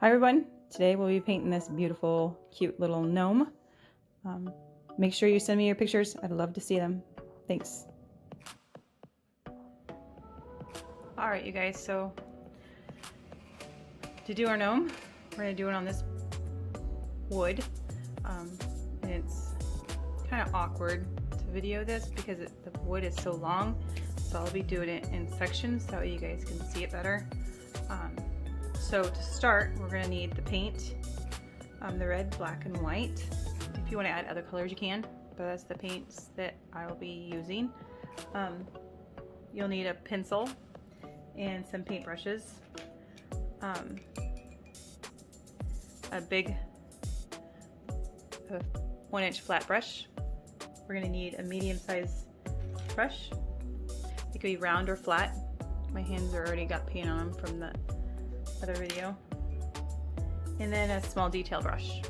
Hi everyone, today we'll be painting this beautiful, cute little gnome. Make sure you send me your pictures, I'd love to see them. Thanks. Alright you guys, so to do our gnome, we're going to do it on this wood. And it's kind of awkward to video this because the wood is so long, so I'll be doing it in sections so you guys can see it better. So to start, we're going to need the paint, the red, black, and white. If you want to add other colors, you can, but that's the paints that I'll be using. You'll need a pencil and some paint brushes, a big 1-inch flat brush. We're going to need a medium-sized brush. It could be round or flat. My hands already got paint on them from the other video. And then a small detail brush.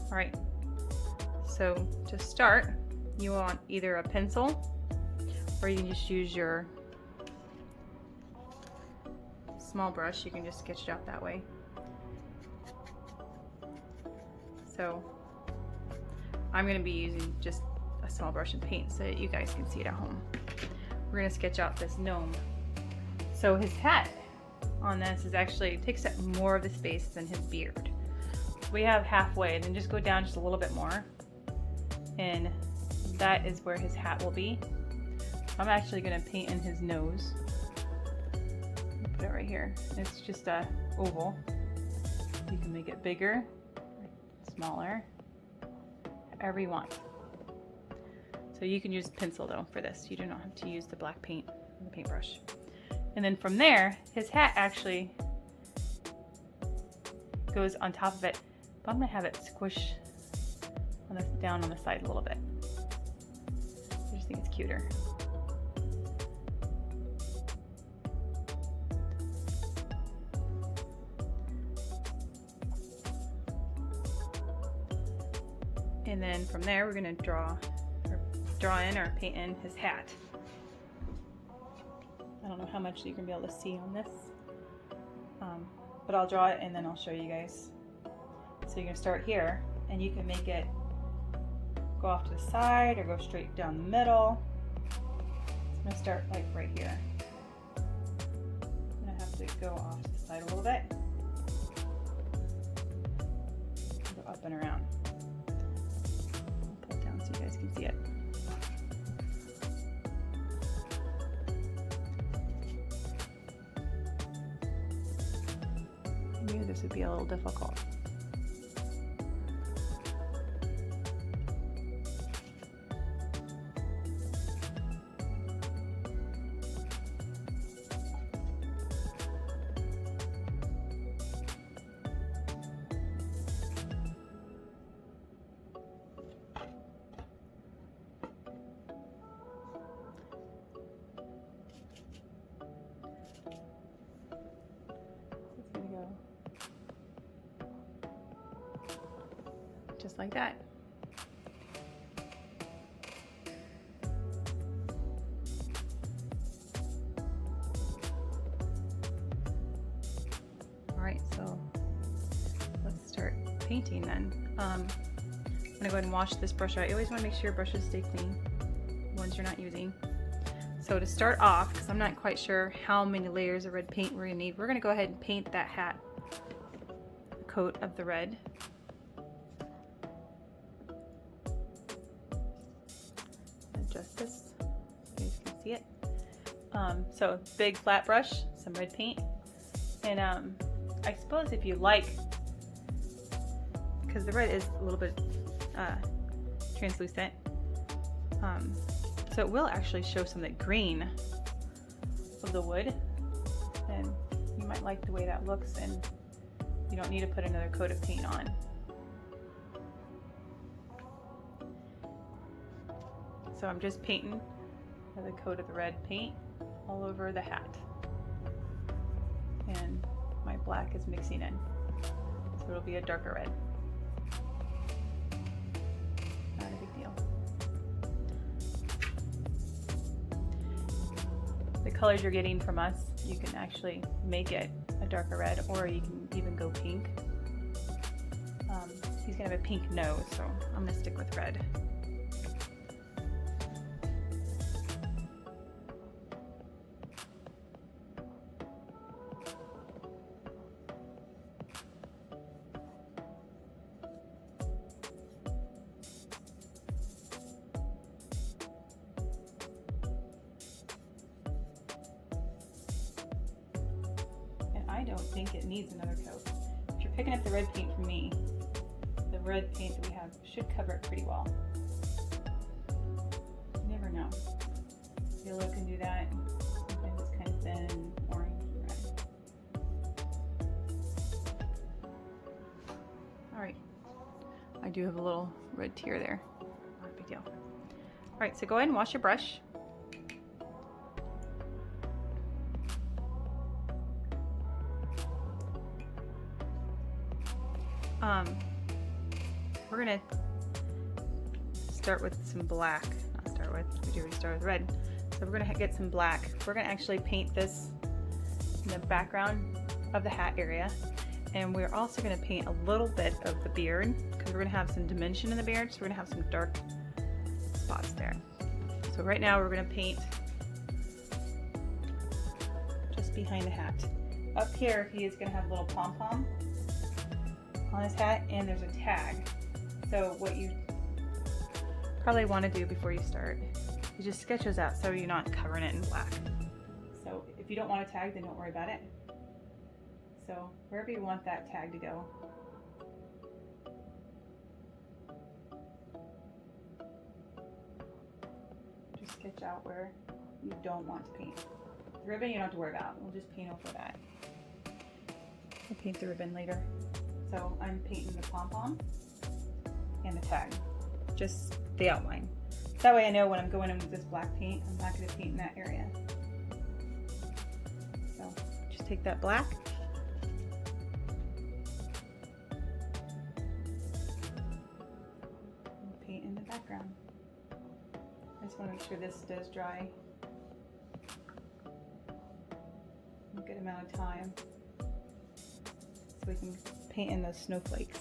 Alright, so to start, you want either a pencil or you can just use your small brush. You can just sketch it out that way. So I'm going to be using just a small brush and paint so that you guys can see it at home. We're going to sketch out this gnome. So his hat on this is actually, it takes up more of the space than his beard. We have halfway, and then just go down just a little bit more, and that is where his hat will be. I'm actually going to paint in his nose. Put it right here. It's just a oval. You can make it bigger, smaller, however you want. So you can use pencil though for this. You do not have to use the black paint or the paintbrush. And then from there, his hat actually goes on top of it, but I'm gonna have it squish on this, down on the side a little bit. I just think it's cuter. And then from there, we're gonna draw in or paint in his hat. I don't know how much you can be able to see on this, but I'll draw it and then I'll show you guys. So you're gonna start here, and you can make it go off to the side or go straight down the middle. I'm gonna start like right here. I'm gonna have to go off to the side a little bit, go up and around. I'll pull it down so you guys can see it. I knew this would be a little difficult. Just like that. All right, so let's start painting then. I'm gonna go ahead and wash this brush out. You always want to make sure your brushes stay clean, ones you're not using. So to start off, because I'm not quite sure how many layers of red paint we're gonna need, we're gonna go ahead and paint that hat coat of the red. Adjust this so you guys can see it. So big flat brush, some red paint, and I suppose if you like, because the red is a little bit translucent, so it will actually show some of the green of the wood, and you might like the way that looks, and you don't need to put another coat of paint on. So I'm just painting with a coat of the red paint all over the hat. And my black is mixing in. So it'll be a darker red. Not a big deal. The colors you're getting from us, you can actually make it a darker red, or you can even go pink. He's gonna have a pink nose, so I'm gonna stick with red. I don't think it needs another coat. If you're picking up the red paint from me, the red paint that we have should cover it pretty well. You never know. You look and do that. Sometimes it's kind of thin, orange, red. All right. I do have a little red tear there. Not a big deal. All right, so go ahead and wash your brush. We're gonna start with some black. Not start with, we already started with red. So we're gonna get some black. We're gonna actually paint this in the background of the hat area. And we're also gonna paint a little bit of the beard because we're gonna have some dimension in the beard. So we're gonna have some dark spots there. So right now we're gonna paint just behind the hat. Up here, he is gonna have a little pom-pom on his hat, and there's a tag. So what you probably want to do before you start is just sketch those out so you're not covering it in black. So if you don't want a tag, then don't worry about it. So wherever you want that tag to go, just sketch out where you don't want to paint. The ribbon you don't have to worry about. We'll just paint over that. We'll paint the ribbon later. So I'm painting the pom-pom and the tag, just the outline. That way I know when I'm going in with this black paint, I'm not going to paint in that area. So just take that black, and paint in the background. I just want to make sure this does dry a good amount of time so we can paint in those snowflakes.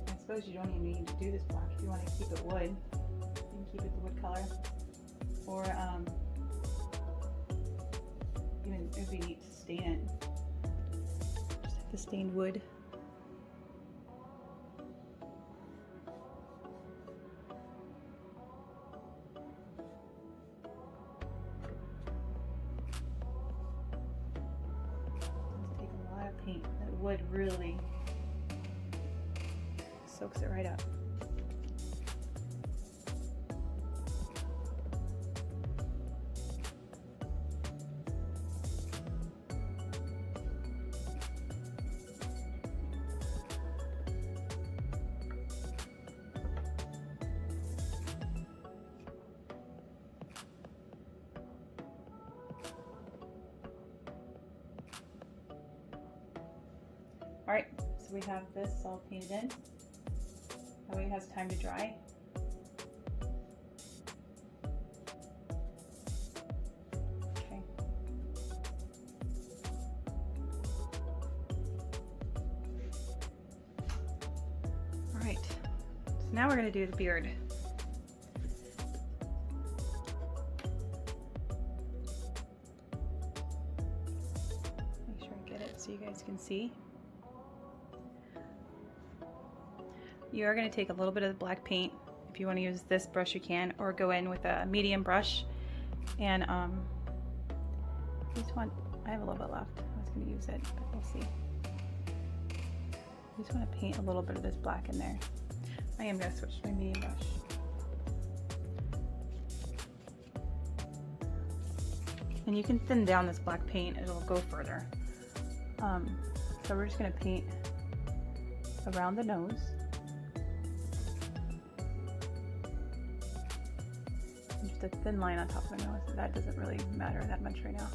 I suppose you don't even need to do this black if you want to keep it wood. You can keep it the wood color, or even it would be neat to stain it. Just have the stained wood. Paint. That wood really soaks it right up. All right, so we have this all painted in. That way it has time to dry. Okay. All right, so now we're gonna do the beard. Make sure I get it so you guys can see. You are going to take a little bit of the black paint. If you want to use this brush you can, or go in with a medium brush. And this one, I have a little bit left. I was going to use it, but we'll see. I just want to paint a little bit of this black in there. I am going to switch to my medium brush. And you can thin down this black paint, it'll go further. So we're just going to paint around the nose. Just a thin line on top of the nose. That doesn't really matter that much right now.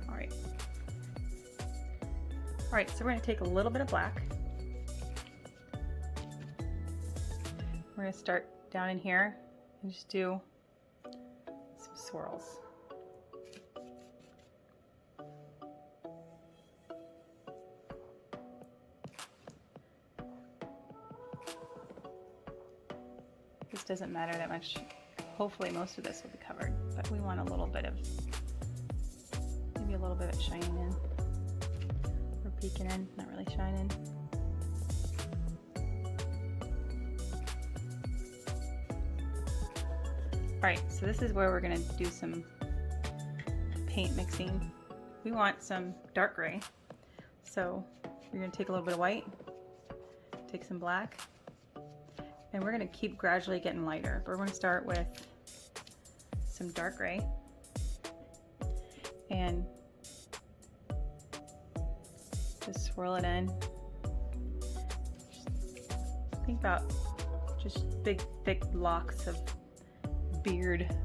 All right. right, so we're going to take a little bit of black. We're going to start down in here and just do some swirls. This doesn't matter that much. Hopefully most of this will be covered, but we want a little bit of, maybe a little bit of shining in, or peeking in, not really shining. All right, so this is where we're gonna do some paint mixing. We want some dark gray. So we're gonna take a little bit of white, take some black, and we're going to keep gradually getting lighter. But we're going to start with some dark gray and just swirl it in. Think about just big, thick locks of beard.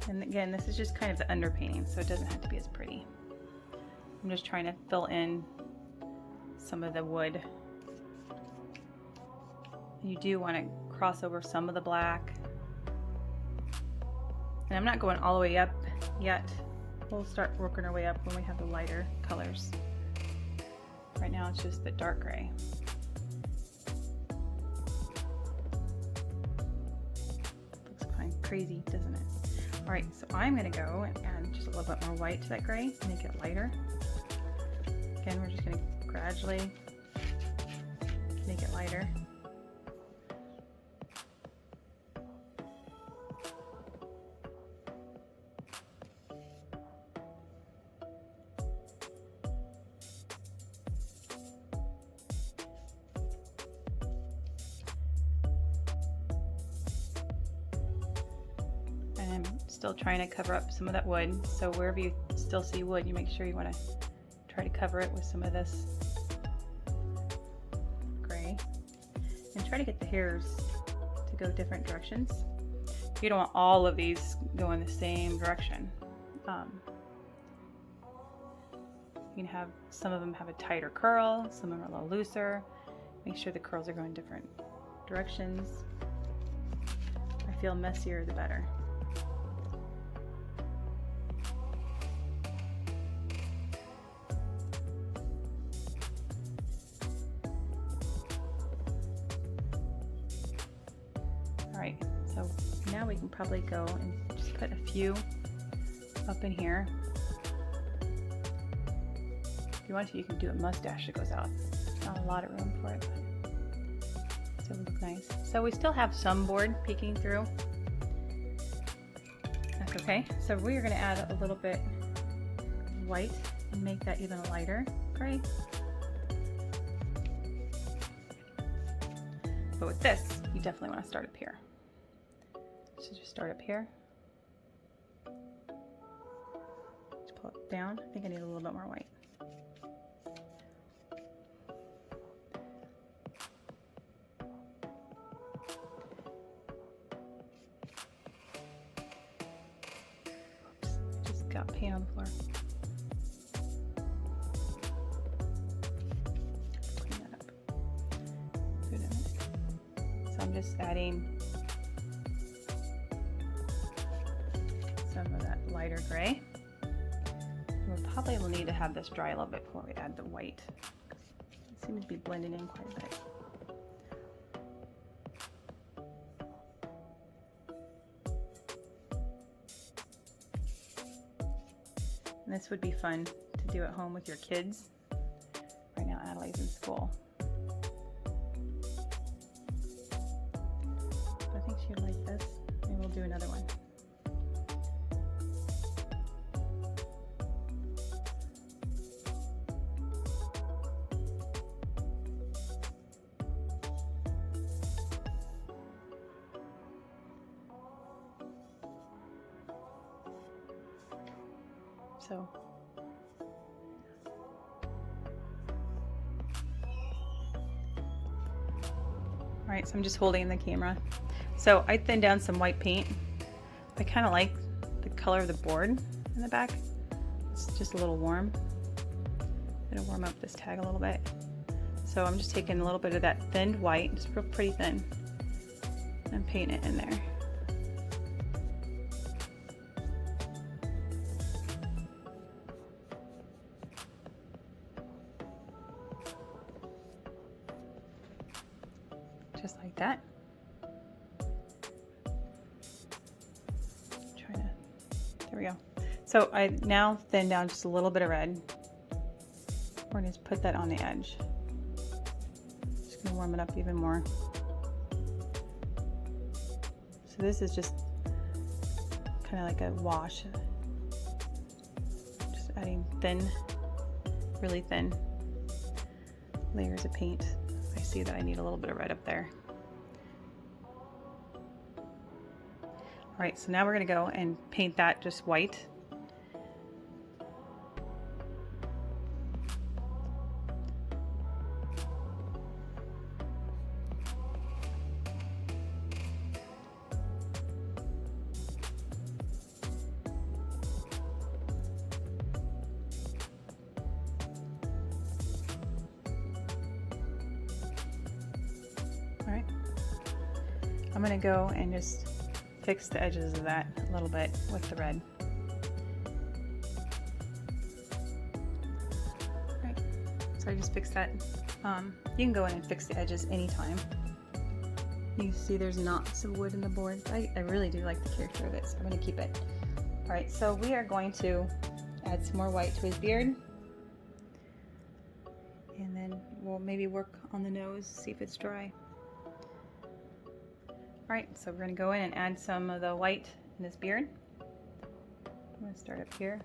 And again, this is just kind of the underpainting, so it doesn't have to be as pretty. I'm just trying to fill in some of the wood. You do want to cross over some of the black. And I'm not going all the way up yet. We'll start working our way up when we have the lighter colors. Right now it's just the dark gray. Looks kind of crazy, doesn't it? All right, so I'm gonna go and add just a little bit more white to that gray, make it lighter. Again, we're just going to gradually make it lighter. And I'm still trying to cover up some of that wood, so wherever you still see wood, you make sure you want to try to cover it with some of this gray and try to get the hairs to go different directions. You don't want all of these going the same direction. You can have some of them have a tighter curl, some of them are a little looser. Make sure the curls are going different directions. I feel messier the better. Alright, so now we can probably go and just put a few up in here. If you want to, you can do a mustache that goes out. Not a lot of room for it, but still look nice. So we still have some board peeking through. That's okay. So we are going to add a little bit white and make that even lighter gray. But with this, you definitely want to start up here. So just start up here. Just pull it down. I think I need a little bit more white. Oops, just got paint on the floor. Clean that up. Do it in a minute. So I'm just adding some of that lighter gray. We probably will need to have this dry a little bit before we add the white. It seems to be blending in quite a bit. And this would be fun to do at home with your kids. Right now Adelaide's in school. I think she would like this. Maybe we'll do another one. So all right, so I'm just holding the camera. So I thinned down some white paint I kind of like the color of the board in the back. It's just a little warm. I'm gonna warm up this tag a little bit. So I'm just taking a little bit of that thinned white, just real pretty thin, and paint it in there. Just like that. There we go. So I now thin down just a little bit of red. We're gonna just put that on the edge. Just gonna warm it up even more. So this is just kind of like a wash. Just adding thin, really thin layers of paint. I see that I need a little bit of red up there. All right, so now we're gonna go and paint that just white. All right, I'm gonna go and just fix the edges of that a little bit with the red. All right, so I just fixed that. You can go in and fix the edges anytime. You can see there's knots of wood in the board. I really do like the character of it, so I'm gonna keep it. All right, so we are going to add some more white to his beard. And then we'll maybe work on the nose, see if it's dry. All right, so we're gonna go in and add some of the white in his beard. I'm gonna start up here.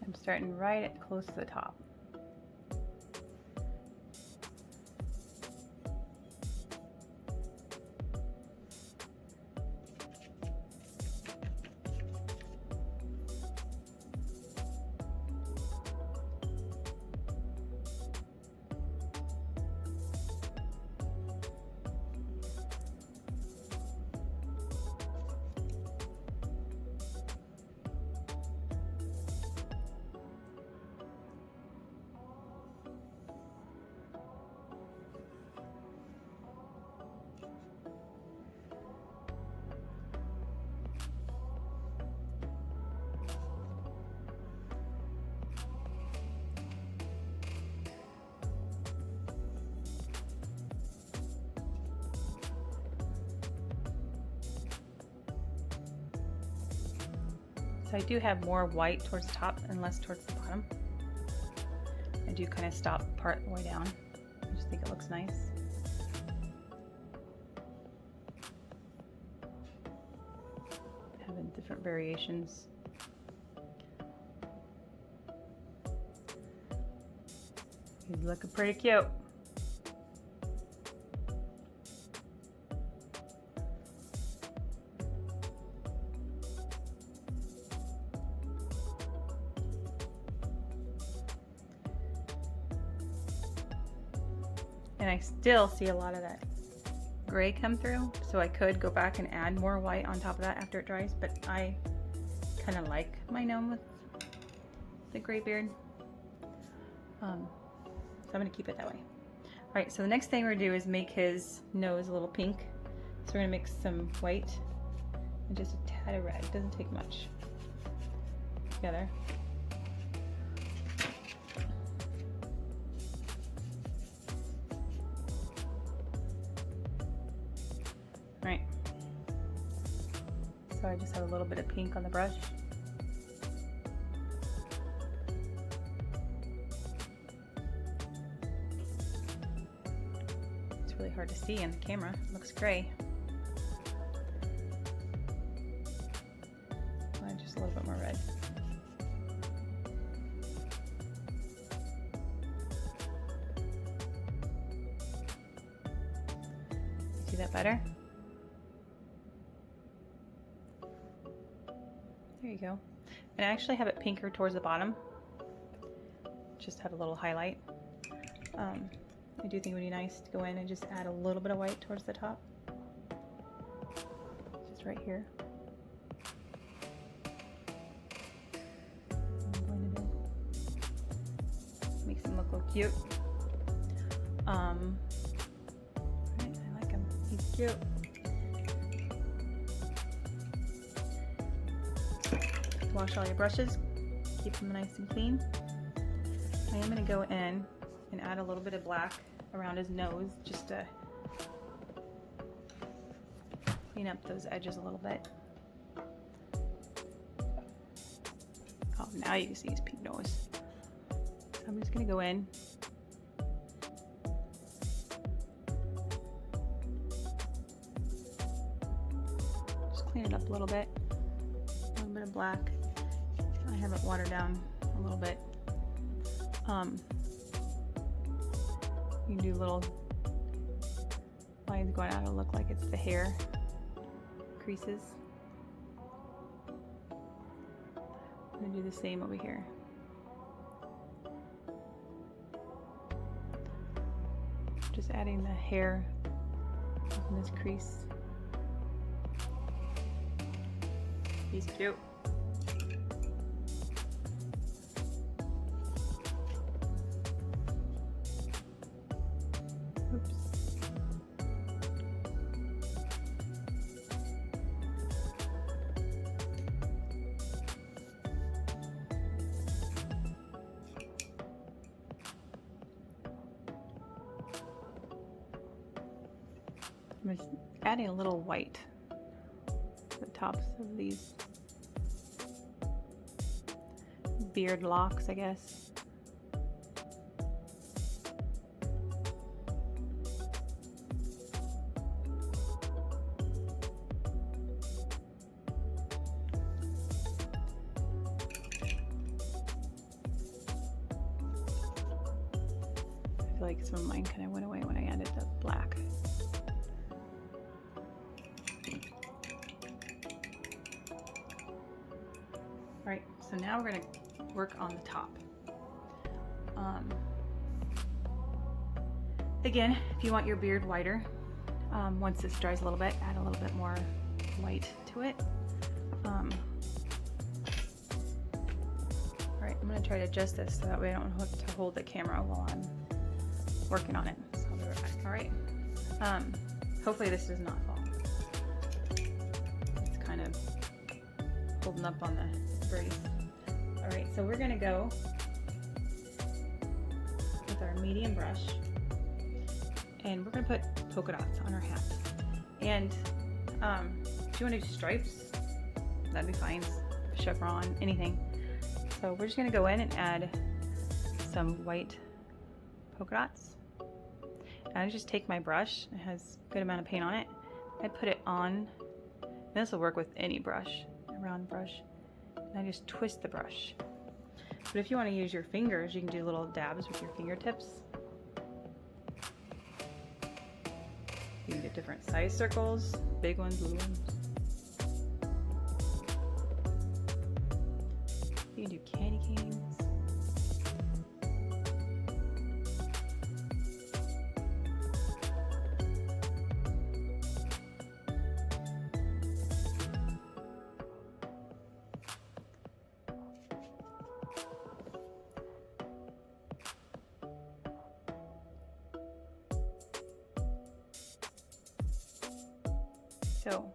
I'm starting right at close to the top. So I do have more white towards the top and less towards the bottom. I do kind of stop part way down. I just think it looks nice. Having different variations. He's looking pretty cute. And I still see a lot of that gray come through, so I could go back and add more white on top of that after it dries, but I kind of like my gnome with the gray beard. So I'm gonna keep it that way. All right, so the next thing we're gonna do is make his nose a little pink. So we're gonna mix some white and just a tad of red. It doesn't take much together. Right. So I just have a little bit of pink on the brush. It's really hard to see in the camera. It looks gray. a little bit more red. See that better? There you go. And I actually have it pinker towards the bottom. Just have a little highlight. I do think it would be nice to go in and just add a little bit of white towards the top. Just right here. I'm going to do. Makes him look real cute. Right, I like him. He's cute. Wash all your brushes. Keep them nice and clean. I am going to go in and add a little bit of black around his nose just to clean up those edges a little bit. Oh, now you can see his pink nose. So I'm just going to go in. Just clean it up a little bit. A little bit of black. I have it watered down a little bit. You can do little lines going out to look like it's the hair creases. I'm going to do the same over here. Just adding the hair in this crease. He's cute. Oops. I'm just adding a little white to the tops of these beard locks, I guess. I feel like some of mine kind of went away when I added the black. All right, so now we're gonna work on the top. Again, if you want your beard whiter, once this dries a little bit, add a little bit more white to it. All right, I'm gonna try to adjust this so that way I don't have to hold the camera while I'm working on it. So I'll be right back. All right. Hopefully this does not fall. It's kind of holding up on the brace. All right, so we're gonna go with our medium brush, and we're gonna put polka dots on our hat. And if you want to do stripes, that'd be fine. Chevron, anything. So we're just gonna go in and add some white polka dots. And I just take my brush, it has a good amount of paint on it. I put it on, and this will work with any brush, a round brush. And I just twist the brush. But if you want to use your fingers, you can do little dabs with your fingertips. You can get different size circles, big ones, little ones. You can do candy canes. So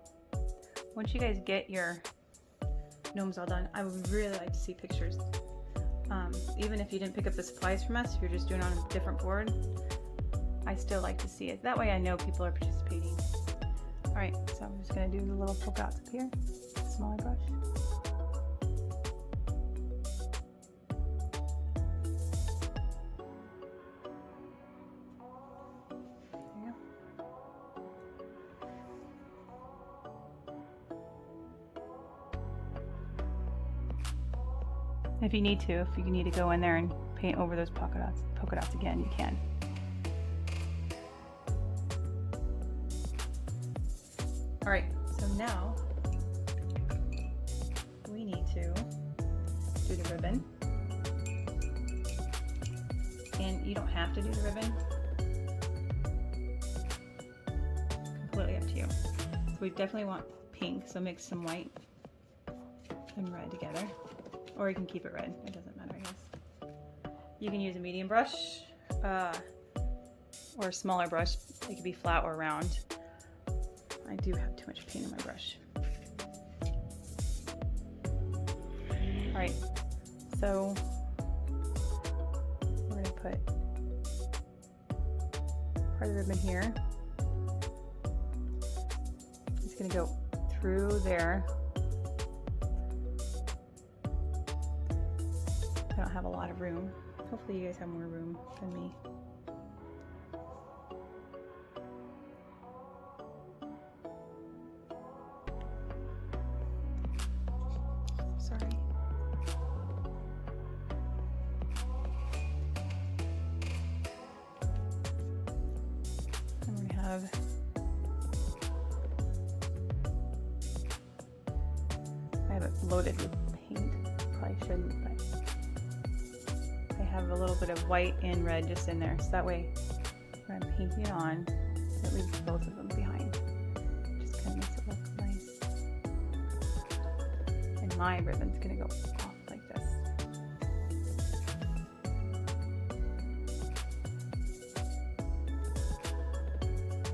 once you guys get your gnomes all done, I would really like to see pictures. Even if you didn't pick up the supplies from us, if you're just doing it on a different board, I still like to see it. That way I know people are participating. All right, so I'm just gonna do the little polka dots up here, smaller brush. If you need to go in there and paint over those polka dots again, you can. All right, so now we need to do the ribbon. And you don't have to do the ribbon. Completely up to you. So we definitely want pink, so mix some white and red together. Or you can keep it red, it doesn't matter, I guess. You can use a medium brush or a smaller brush. It could be flat or round. I do have too much paint in my brush. All right, so we're gonna put part of the ribbon here. It's gonna go through there. I don't have a lot of room. Hopefully you guys have more room than me. Sorry. I'm gonna have I have it loaded with paint. Probably shouldn't, but I have a little bit of white and red just in there, so that way when I'm painting it on, it leaves both of them behind. Just kind of makes it look nice. And my ribbon's gonna go off like this.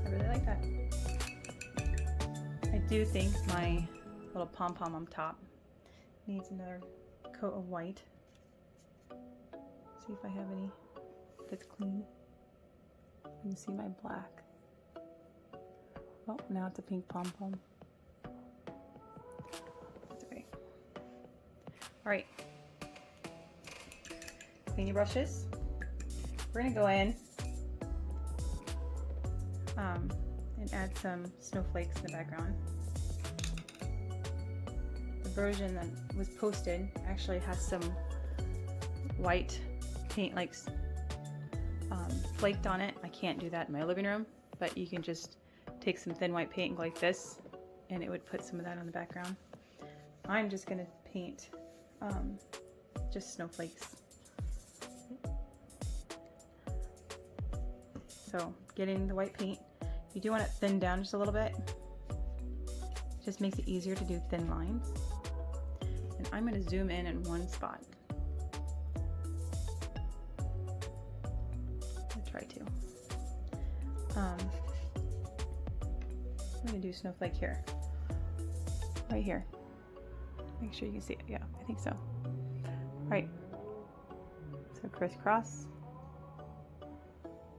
I really like that. I do think my little pom-pom on top needs another coat of white. See if I have any that's clean. You can see my black. Oh, now it's a pink pom-pom. That's okay. All right. Clean your brushes. We're gonna go in and add some snowflakes in the background. The version that was posted actually has some white paint like flaked on it. I can't do that in my living room, but you can just take some thin white paint and go like this, and it would put some of that on the background. I'm just gonna paint just snowflakes. So getting the white paint, you do want it thinned down just a little bit. It just makes it easier to do thin lines. And I'm gonna zoom in one spot. Try to. I'm gonna do snowflake here, right here. Make sure you can see it. Yeah, I think so. All right. So crisscross,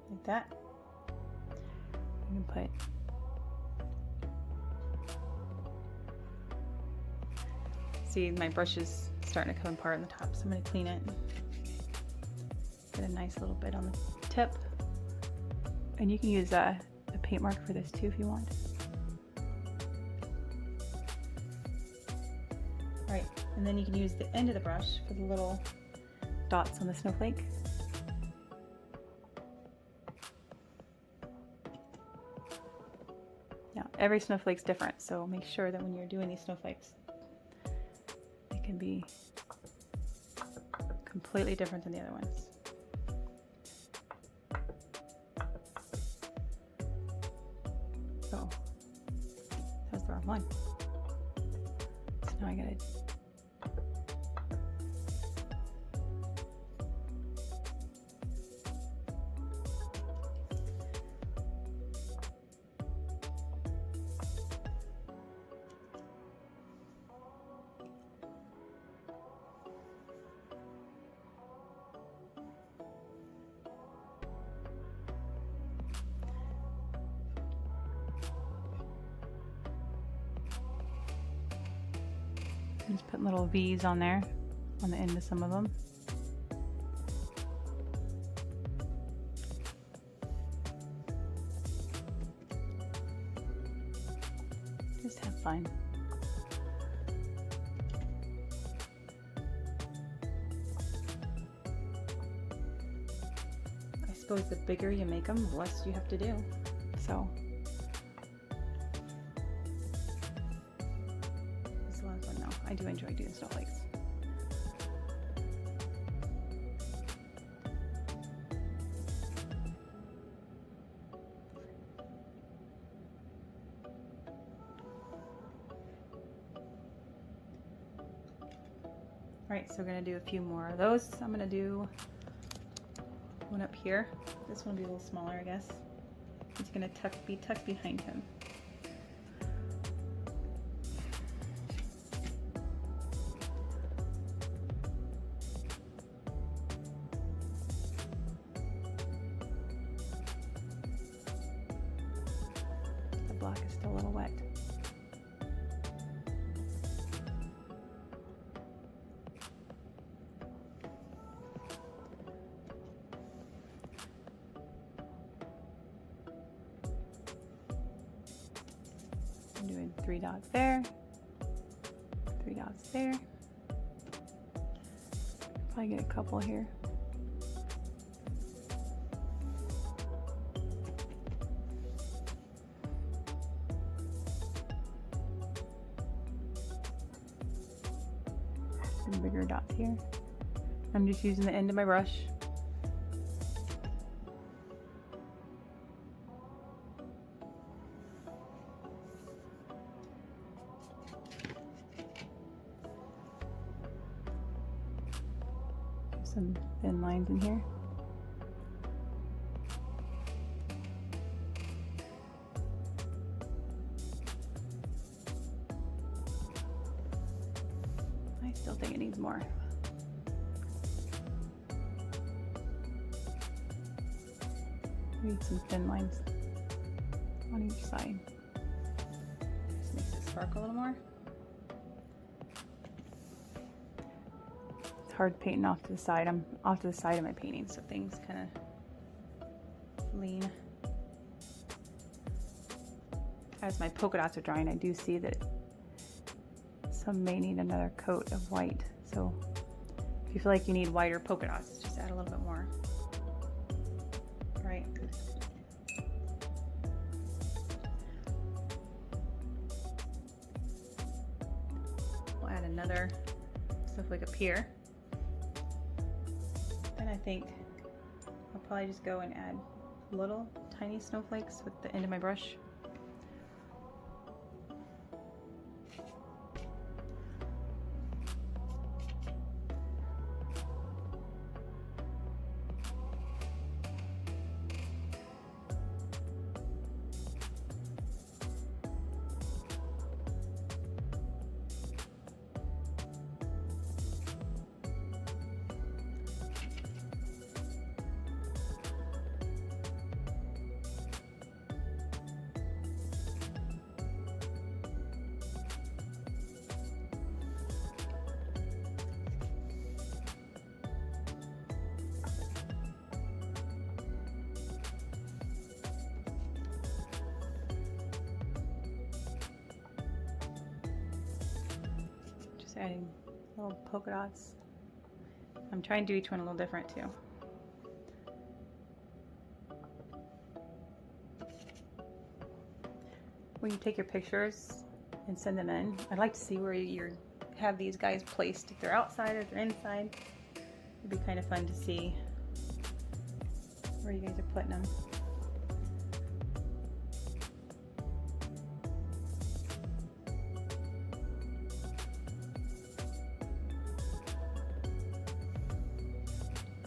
like that. I'm gonna put. See, my brush is starting to come apart on the top, so I'm gonna clean it. Get a nice little bit on the tip, and you can use a paint marker for this too if you want. All right, and then you can use the end of the brush for the little dots on the snowflake. Now, every snowflake's different, so make sure that when you're doing these snowflakes, it can be completely different than the other ones. Oh, that was the wrong one. So now I gotta just put little V's on there, on the end of some of them. Just have fun. suppose the bigger you make them, the less you have to do. So it's a lot of fun though. I do enjoy doing snowflakes. Alright, so we're going to do a few more of those. I'm going to do one up here. This one will be a little smaller, I guess. It's going to be tucked behind him. The block is still a little wet. I'm doing 3 dots there, 3 dots there. Probably get a couple here. Some bigger dots here. I'm just using the end of my brush. Some thin lines in here. I still think it needs more. Need some thin lines on each side. Just makes it sparkle a little more. Hard painting off to the side. I'm off to the side of my painting, so things kind of lean. As my polka dots are drying, I do see that some may need another coat of white. So if you feel like you need whiter polka dots, just add a little bit more. Right. We'll add another snowflake up here. I think I'll probably just go and add little tiny snowflakes with the end of my brush. Adding little polka dots. I'm trying to do each one a little different too. When you take your pictures and send them in, I'd like to see where you have these guys placed. If they're outside or if they're inside, it'd be kind of fun to see where you guys are putting them.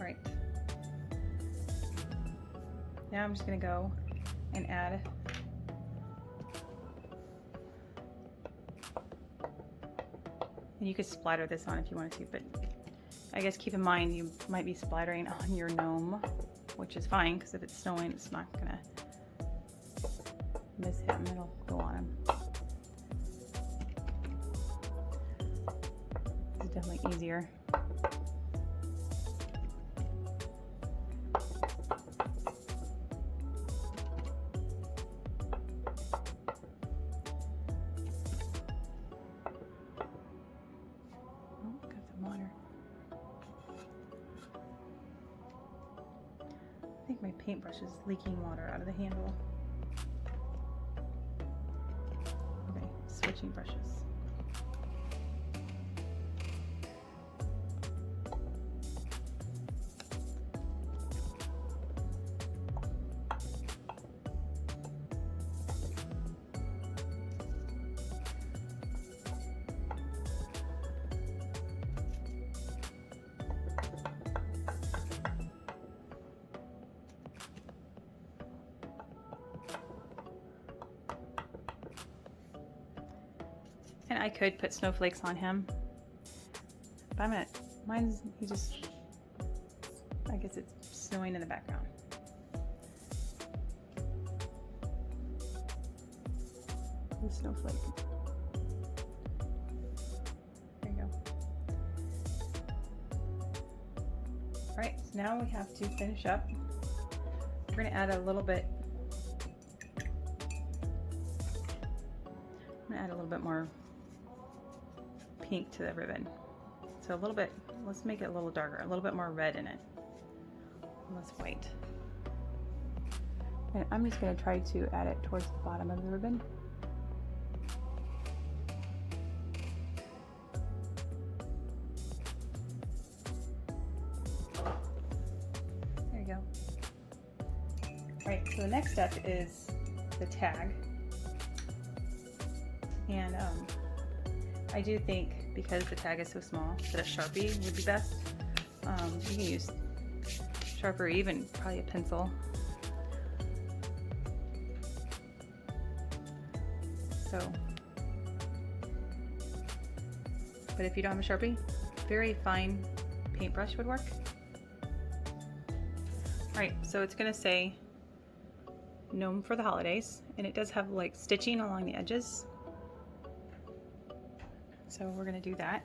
Right. Now I'm just going to go and add and you could splatter this on if you wanted to, but I guess keep in mind you might be splattering on your gnome, which is fine because if it's snowing it's not going to miss him, it'll go on him. This is definitely easier. My paintbrush is leaking water out of the handle. Okay, switching brushes. And I could put snowflakes on him, but I guess it's snowing in the background. The snowflake. There you go. All right, so now we have to finish up. We're gonna add a little bit. I'm gonna add a little bit more pink to the ribbon. So a little bit, let's make it a little darker, a little bit more red in it, less white. And I'm just going to try to add it towards the bottom of the ribbon. There you go. All right, so the next step is the tag. And I do think, because the tag is so small, that a Sharpie would be best. You can use Sharpie or even probably a pencil. So, but if you don't have a Sharpie, very fine paintbrush would work. All right, so it's gonna say Gnome for the holidays, and it does have like stitching along the edges. So we're gonna do that.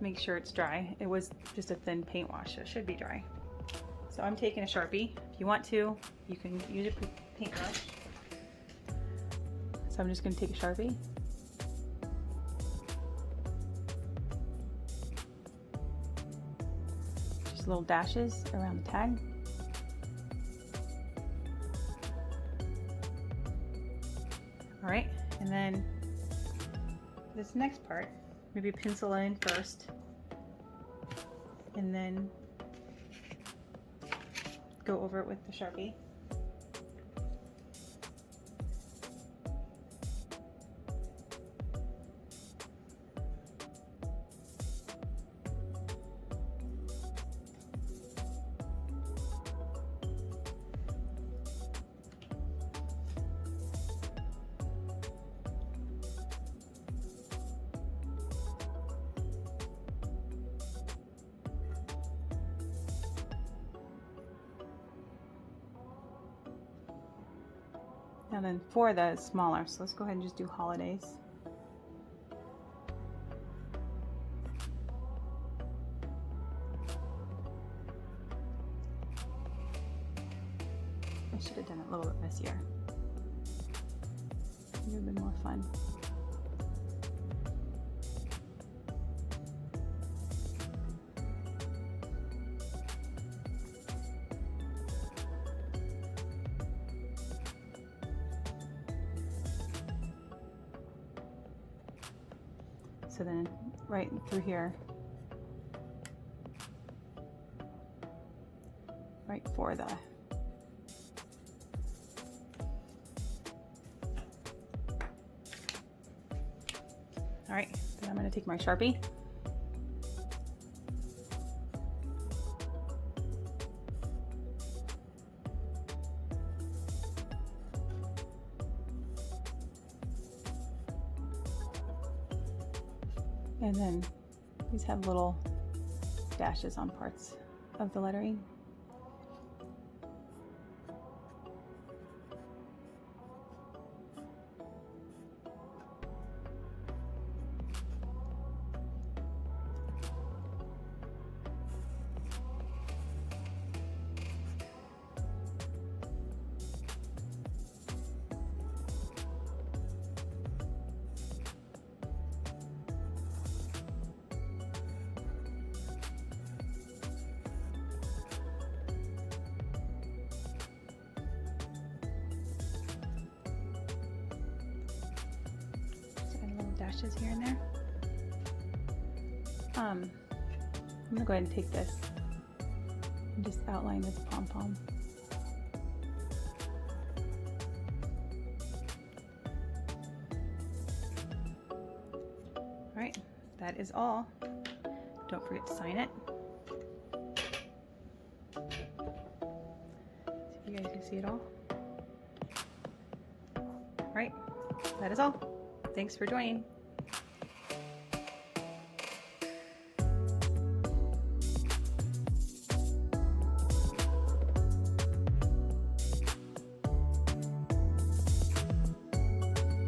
Make sure it's dry. It was just a thin paint wash, so it should be dry. So I'm taking a Sharpie. If you want to, you can use a paintbrush. So I'm just gonna take a Sharpie. Just little dashes around the tag. All right, and then this next part, maybe pencil in first, and then go over it with the Sharpie. And then for the smaller, so let's go ahead and just do holidays. I should have done it a little bit messier. It would have been more fun. So then right through here, right for the all right, then I'm going to take my Sharpie. And then these have little dashes on parts of the lettering. dashes here and there. I'm gonna go ahead and take this and just outline this pom-pom. All right, that is all. Don't forget to sign it. See if you guys can see it all. All right, that is all. Thanks for joining.